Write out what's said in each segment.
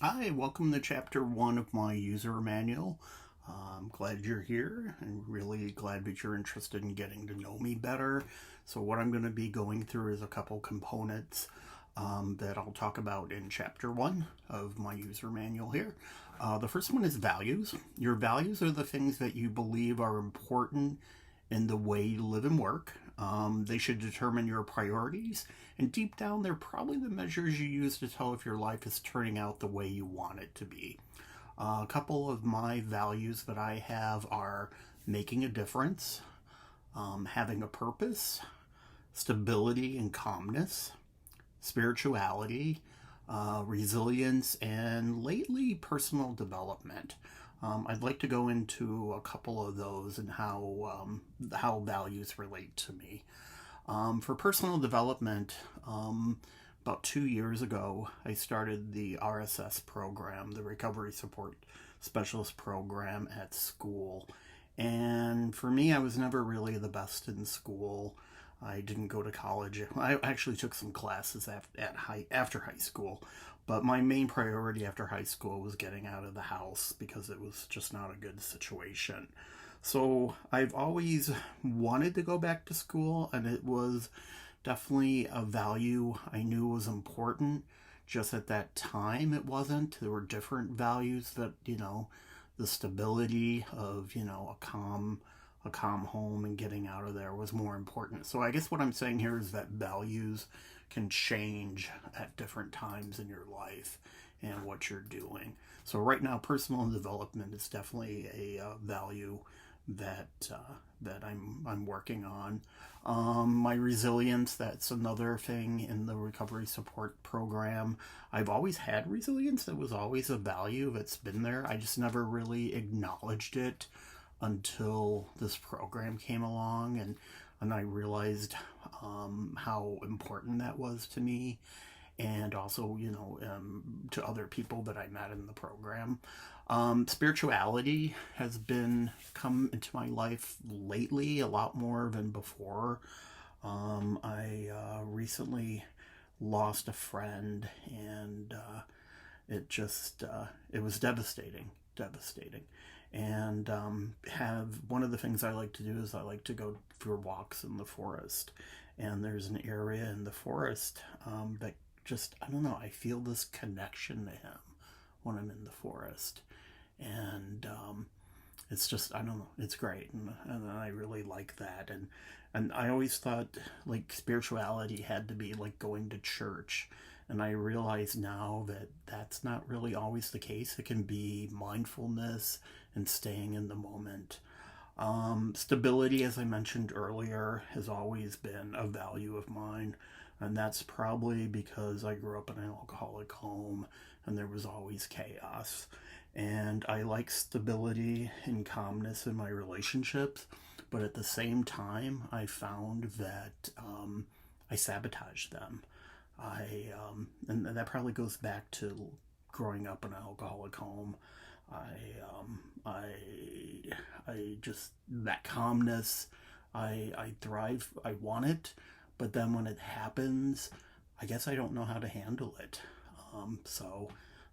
Hi, welcome to chapter 1 of my user manual. I'm glad you're here and really glad that you're interested in getting to know me better. So what I'm going to be going through is a couple components that I'll talk about in chapter 1 of my user manual here. The first one is values. Your values are the things that you believe are important in the way you live and work. They should determine your priorities, and deep down, they're probably the measures you use to tell if your life is turning out the way you want it to be. A couple of my values that I have are making a difference, having a purpose, stability and calmness, spirituality, resilience, and lately personal development. I'd like to go into a couple of those and how values relate to me. For personal development, about 2 years ago, I started the RSS program, the Recovery Support Specialist program at school. And for me, I was never really the best in school. I didn't go to college. I actually took some classes after high school, but my main priority after high school was getting out of the house because it was just not a good situation. So I've always wanted to go back to school, and it was definitely a value I knew was important. Just at that time, it wasn't. There were different values that, the stability of, a calm home and getting out of there was more important. So I guess what I'm saying here is that values can change at different times in your life and what you're doing. So right now, personal development is definitely a value that I'm working on. My resilience, that's another thing in the recovery support program. I've always had resilience. It was always a value that's been there. I just never really acknowledged it until this program came along, and I realized how important that was to me, and also, to other people that I met in the program. Spirituality has been come into my life lately a lot more than before. I recently lost a friend, and it was devastating. And have one of the things I like to do is I like to go for walks in the forest, and there's an area in the forest that just, I don't know, I feel this connection to him when I'm in the forest. And it's just, I don't know, it's great. And I really like that. And I always thought like spirituality had to be like going to church. And I realize now that that's not really always the case. It can be mindfulness and staying in the moment. Stability, as I mentioned earlier, has always been a value of mine. And that's probably because I grew up in an alcoholic home and there was always chaos. And I like stability and calmness in my relationships, but at the same time, I found that I sabotage them. And that probably goes back to growing up in an alcoholic home. I just, that calmness, I thrive, I want it, but then when it happens, I guess I don't know how to handle it. So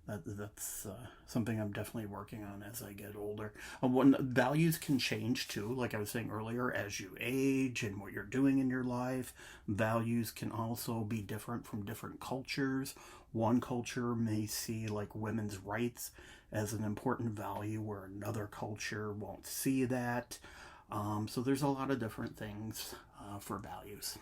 that's something I'm definitely working on as I get older. When values can change too, like I was saying earlier, as you age and what you're doing in your life, values can also be different from different cultures. One culture may see like women's rights as an important value, where another culture won't see that. So there's a lot of different things for values.